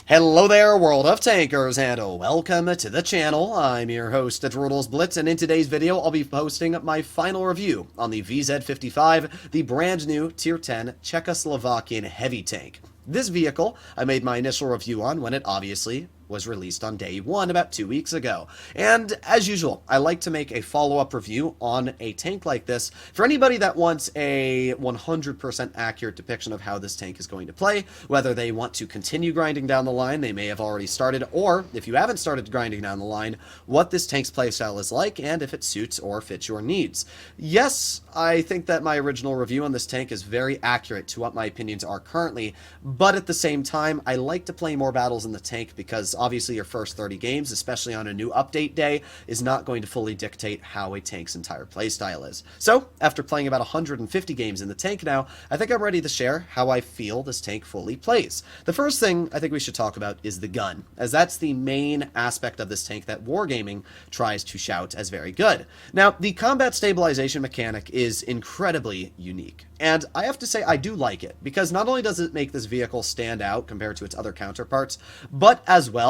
Hello there, World of Tankers, and welcome to the channel. I'm your host, Blitz, and in today's video, I'll be posting my final review on the VZ55, the brand new Tier 10 Czechoslovakian heavy tank. This vehicle, I made my initial review on when it obviously was released on day 1 about 2 weeks ago. And as usual, I like to make a follow-up review on a tank like this for anybody that wants a 100% accurate depiction of how this tank is going to play, whether they want to continue grinding down the line, they may have already started, or if you haven't started grinding down the line, what this tank's playstyle is like and if it suits or fits your needs. Yes, I think that my original review on this tank is very accurate to what my opinions are currently, but at the same time, I like to play more battles in the tank because obviously your first 30 games, especially on a new update day, is not going to fully dictate how a tank's entire playstyle is. So, after playing about 150 games in the tank now, I think I'm ready to share how I feel this tank fully plays. The first thing I think we should talk about is the gun, as that's the main aspect of this tank that Wargaming tries to shout as very good. Now, the combat stabilization mechanic is incredibly unique. And I have to say I do like it, because not only does it make this vehicle stand out compared to its other counterparts, but as well,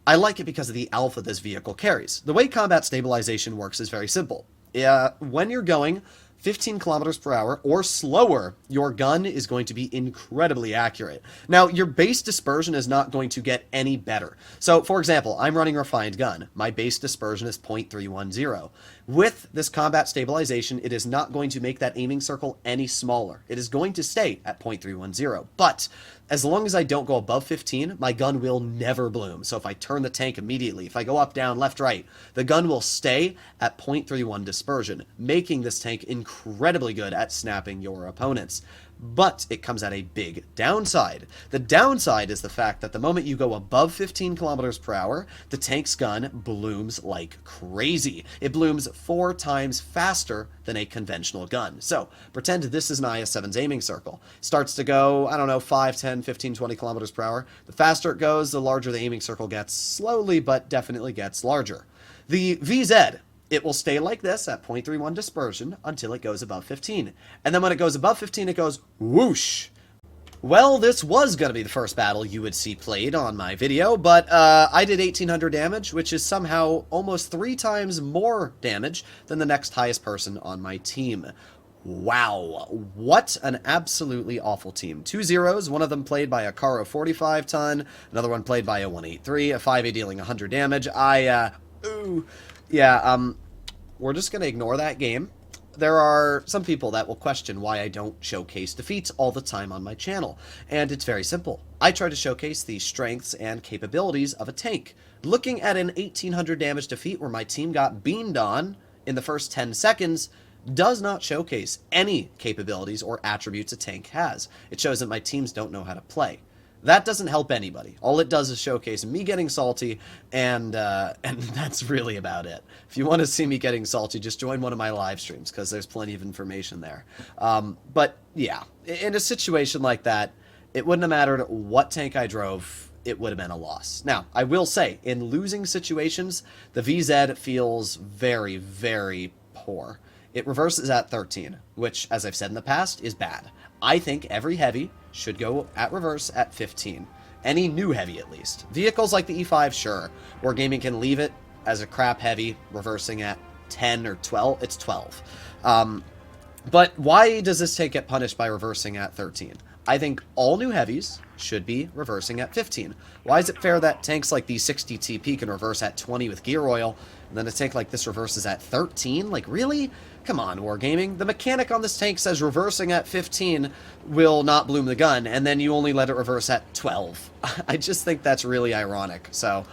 I like it because of the alpha this vehicle carries. The way combat stabilization works is very simple. When you're going 15 kilometers per hour or slower, your gun is going to be incredibly accurate. Now, your base dispersion is not going to get any better. So, for example, I'm running refined gun. My base dispersion is 0.310. With this combat stabilization, it is not going to make that aiming circle any smaller. It is going to stay at 0.310. But as long as I don't go above 15, my gun will never bloom. So if I turn the tank immediately, if I go up, down, left, right, the gun will stay at 0.31 dispersion, making this tank incredibly good at snapping your opponents. But it comes at a big downside. The downside is the fact that the moment you go above 15 kilometers per hour, the tank's gun blooms like crazy. It blooms 4 times faster than a conventional gun. So, pretend this is an IS-7's aiming circle. Starts to go, I don't know, 5, 10, 15, 20 kilometers per hour. The faster it goes, the larger the aiming circle gets. Slowly, but definitely gets larger. The VZ, it will stay like this at 0.31 dispersion until it goes above 15. And then when it goes above 15, it goes whoosh. Well, this was going to be the first battle you would see played on my video, but I did 1800 damage, which is somehow almost 3 times more damage than the next highest person on my team. Wow, what an absolutely awful team. 2 zeros, one of them played by a Caro 45 ton, another one played by a 183, a 5A dealing 100 damage. We're just going to ignore that game. There are some people that will question why I don't showcase defeats all the time on my channel, and it's very simple. I try to showcase the strengths and capabilities of a tank. Looking at an 1800 damage defeat where my team got beamed on in the first 10 seconds does not showcase any capabilities or attributes a tank has. It shows that my teams don't know how to play. That doesn't help anybody. All it does is showcase me getting salty, and that's really about it. If you want to see me getting salty, just join one of my live streams, because there's plenty of information there. But yeah, in a situation like that, it wouldn't have mattered what tank I drove, it would have been a loss. Now, I will say, in losing situations, the VZ feels very, very poor. It reverses at 13, which, as I've said in the past, is bad. I think every heavy should go at reverse at 15. Any new heavy, at least. Vehicles like the E5, sure. Wargaming can leave it as a crap heavy, reversing at 10 or 12. It's 12. But why does this tank get punished by reversing at 13? I think all new heavies should be reversing at 15. Why is it fair that tanks like the 60 TP can reverse at 20 with gear oil, and then a tank like this reverses at 13? Like, really? Come on, Wargaming. The mechanic on this tank says reversing at 15 will not bloom the gun, and then you only let it reverse at 12. I just think that's really ironic. So,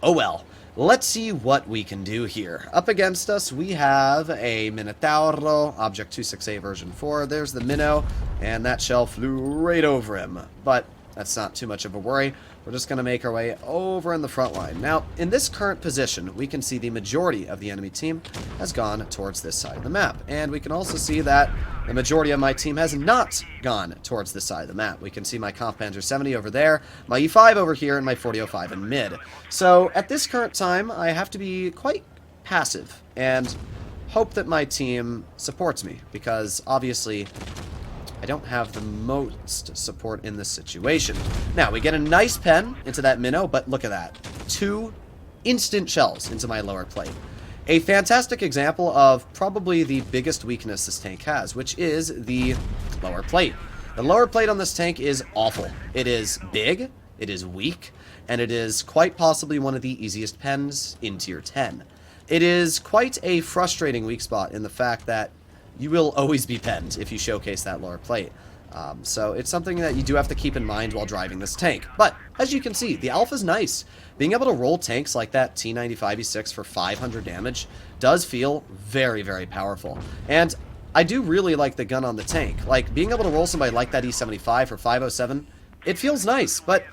oh well. Let's see what we can do here. Up against us, we have a Minotauro, Object 268 version 4. There's the Minnow, and that shell flew right over him. But that's not too much of a worry. We're just going to make our way over in the front line. Now, in this current position, we can see the majority of the enemy team has gone towards this side of the map. And we can also see that the majority of my team has not gone towards this side of the map. We can see my Comp Panzer 70 over there, my E5 over here, and my 4005 in mid. So, at this current time, I have to be quite passive and hope that my team supports me, because obviously I don't have the most support in this situation. Now, we get a nice pen into that minnow, but look at that. 2 instant shells into my lower plate. A fantastic example of probably the biggest weakness this tank has, which is the lower plate. The lower plate on this tank is awful. It is big, it is weak, and it is quite possibly one of the easiest pens in Tier 10. It is quite a frustrating weak spot in the fact that you will always be penned if you showcase that lower plate. So it's something that you do have to keep in mind while driving this tank. But, as you can see, the alpha's nice. Being able to roll tanks like that T95E6 for 500 damage does feel very, very powerful. And I do really like the gun on the tank. Like, being able to roll somebody like that E75 for 507, it feels nice, but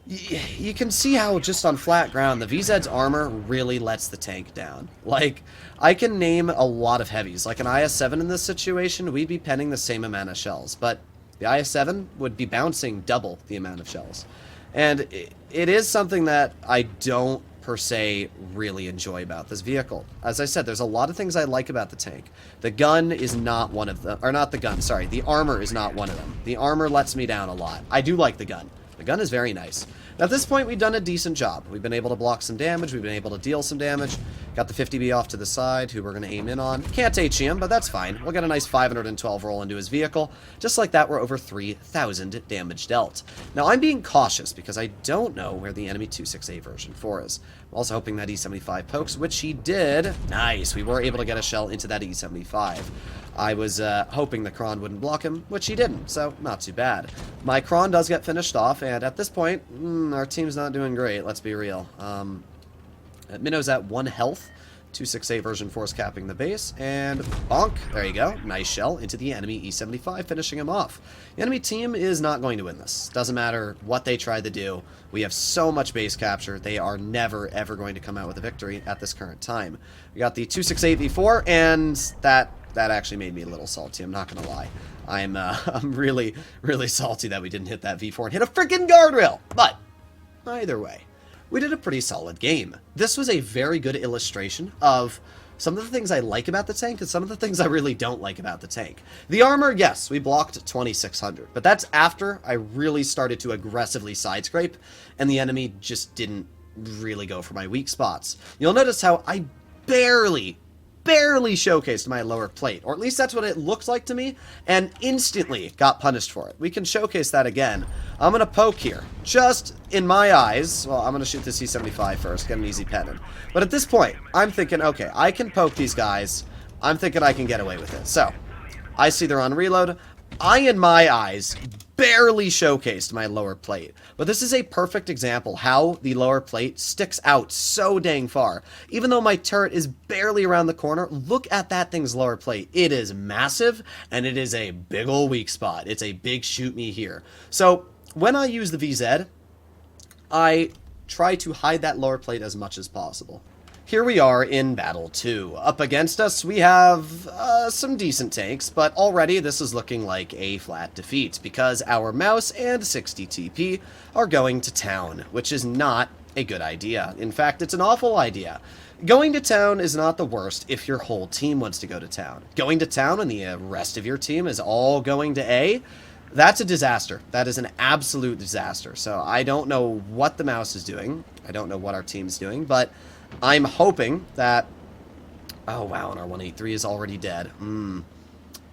you can see how just on flat ground, the VZ's armor really lets the tank down. Like, I can name a lot of heavies. Like an IS-7 in this situation, we'd be penning the same amount of shells, but the IS-7 would be bouncing double the amount of shells. And it is something that I don't, per se, really enjoy about this vehicle. As I said, there's a lot of things I like about the tank. The gun is not one of them, or not the gun, sorry, the armor is not one of them. The armor lets me down a lot. I do like the gun. The gun is very nice. Now, at this point, we've done a decent job. We've been able to block some damage. We've been able to deal some damage. Got the 50B off to the side, who we're going to aim in on. Can't HE him, but that's fine. We'll get a nice 512 roll into his vehicle. Just like that, we're over 3,000 damage dealt. Now, I'm being cautious because I don't know where the enemy 268 version 4 is. I'm also hoping that E75 pokes, which he did. Nice. We were able to get a shell into that E75. I was hoping the Kron wouldn't block him, which he didn't, so not too bad. My Kron does get finished off, and at this point, our team's not doing great, let's be real. Minnow's at 1 health, 268 version 4 is capping the base, and bonk, there you go, nice shell into the enemy E75, finishing him off. The enemy team is not going to win this. Doesn't matter what they try to do. We have so much base capture, they are never, ever going to come out with a victory at this current time. We got the 268 V4, and that actually made me a little salty, I'm not gonna lie. I'm really, really salty that we didn't hit that V4 and hit a freaking guardrail! But, either way, we did a pretty solid game. This was a very good illustration of some of the things I like about the tank and some of the things I really don't like about the tank. The armor, yes, we blocked 2,600, but that's after I really started to aggressively side scrape, and the enemy just didn't really go for my weak spots. You'll notice how I barely showcased my lower plate, or at least that's what it looks like to me, and instantly got punished for it. We can showcase that again. I'm going to poke here. Just in my eyes, well, I'm going to shoot the C75 first, get an easy pen in. But at this point, I'm thinking, okay, I can poke these guys. I'm thinking I can get away with it. So, I see they're on reload. I, in my eyes, barely showcased my lower plate. But this is a perfect example how the lower plate sticks out so dang far. Even though my turret is barely around the corner, look at that thing's lower plate. It is massive, and it is a big ol' weak spot. It's a big shoot me here. So, when I use the VZ, I try to hide that lower plate as much as possible. Here we are in Battle 2. Up against us, we have some decent tanks, but already this is looking like a flat defeat, because our mouse and 60 TP are going to town, which is not a good idea. In fact, it's an awful idea. Going to town is not the worst if your whole team wants to go to town. Going to town and the rest of your team is all going to A, that's a disaster. That is an absolute disaster. So I don't know what the mouse is doing. I don't know what our team's doing, but I'm hoping that... Oh, wow, and our 183 is already dead.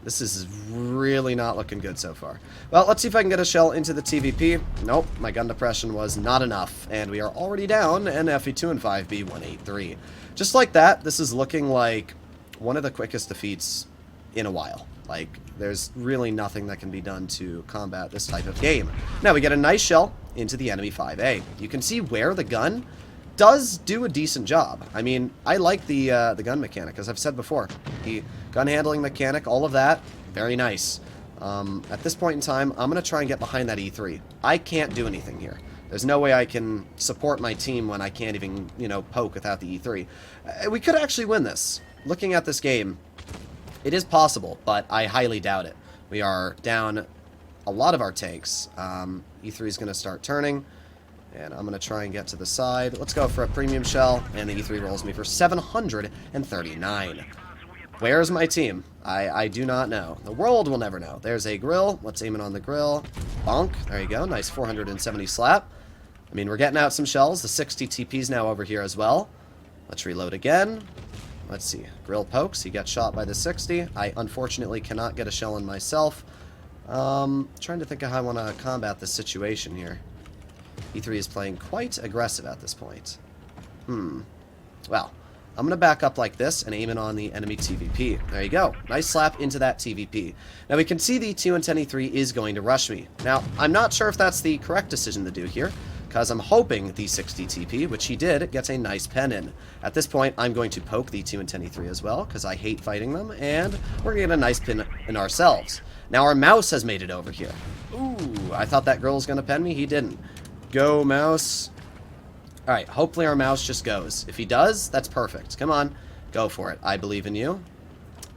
This is really not looking good so far. Well, let's see if I can get a shell into the TVP. Nope, my gun depression was not enough, and we are already down an FE2 and 5B 183. Just like that, this is looking like one of the quickest defeats in a while. Like, there's really nothing that can be done to combat this type of game. Now, we get a nice shell into the enemy 5A. You can see where the gun does do a decent job. I mean, I like the gun mechanic, as I've said before. The gun handling mechanic, all of that, very nice. At this point in time, I'm going to try and get behind that E3. I can't do anything here. There's no way I can support my team when I can't even, you know, poke without the E3. We could actually win this. Looking at this game, it is possible, but I highly doubt it. We are down a lot of our tanks. E3 is going to start turning. And I'm going to try and get to the side. Let's go for a premium shell, and the E3 rolls me for 739. Where's my team? I do not know. The world will never know. There's a grill. Let's aim it on the grill. Bonk. There you go. Nice 470 slap. I mean, we're getting out some shells. The 60 TP's now over here as well. Let's reload again. Let's see. Grill pokes. He gets shot by the 60. I unfortunately cannot get a shell in myself. Trying to think of how I want to combat this situation here. E3 is playing quite aggressive at this point. Well, I'm going to back up like this and aim it on the enemy TVP. There you go. Nice slap into that TVP. Now we can see the 2 and 10 E3 is going to rush me. Now, I'm not sure if that's the correct decision to do here, because I'm hoping the 60 TP, which he did, gets a nice pen in. At this point, I'm going to poke the 2 and 10 E3 as well, because I hate fighting them, and we're going to get a nice pin in ourselves. Now our mouse has made it over here. Ooh, I thought that girl was going to pen me. He didn't. Go, mouse. Alright, hopefully our mouse just goes. If he does, that's perfect. Come on, go for it. I believe in you.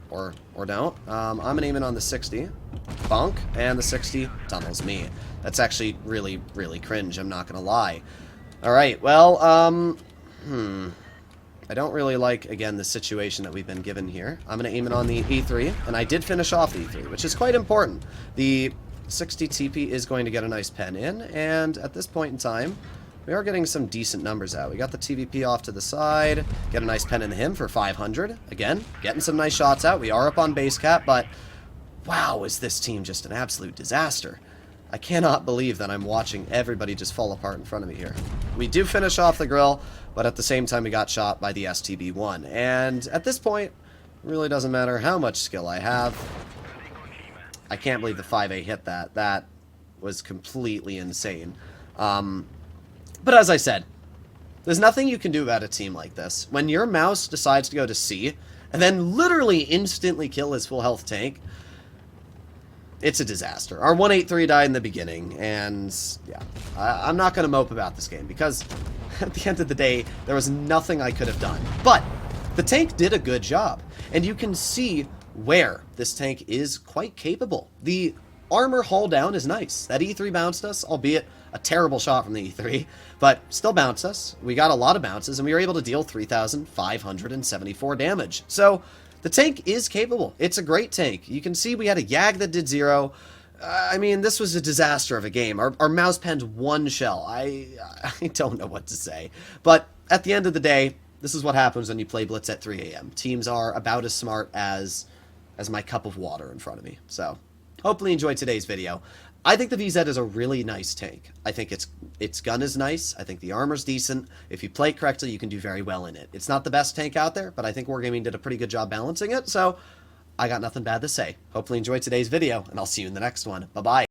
Or don't. I'm gonna aim it on the 60. Bonk, and the 60 tunnels me. That's actually really, really cringe, I'm not gonna lie. Alright, well, I don't really like, again, the situation that we've been given here. I'm gonna aim it on the E3, and I did finish off the E3, which is quite important. The 60 TP is going to get a nice pen in, and at this point in time, we are getting some decent numbers out. We got the TVP off to the side, get a nice pen in him for 500. Again, getting some nice shots out. We are up on base cap, but wow, is this team just an absolute disaster. I cannot believe that I'm watching everybody just fall apart in front of me here. We do finish off the grill, but at the same time we got shot by the STB-1. And at this point, it really doesn't matter how much skill I have. I can't believe the 5A hit that. That was completely insane. But as I said, there's nothing you can do about a team like this. When your mouse decides to go to C, and then literally instantly kill his full health tank, it's a disaster. Our 183 died in the beginning, and yeah, I'm not going to mope about this game, because at the end of the day, there was nothing I could have done. But the tank did a good job, and you can see where this tank is quite capable. The armor hull down is nice. That E3 bounced us, albeit a terrible shot from the E3, but still bounced us. We got a lot of bounces, and we were able to deal 3,574 damage. So the tank is capable. It's a great tank. You can see we had a Yag that did 0. I mean, this was a disaster of a game. Our mouse penned 1 shell. I don't know what to say. But at the end of the day, this is what happens when you play Blitz at 3 a.m. Teams are about as smart as my cup of water in front of me. So hopefully you enjoyed today's video. I think the VZ is a really nice tank. I think its gun is nice. I think the armor's decent. If you play it correctly, you can do very well in it. It's not the best tank out there, but I think Wargaming did a pretty good job balancing it, so I got nothing bad to say. Hopefully you enjoyed today's video, and I'll see you in the next one. Bye-bye.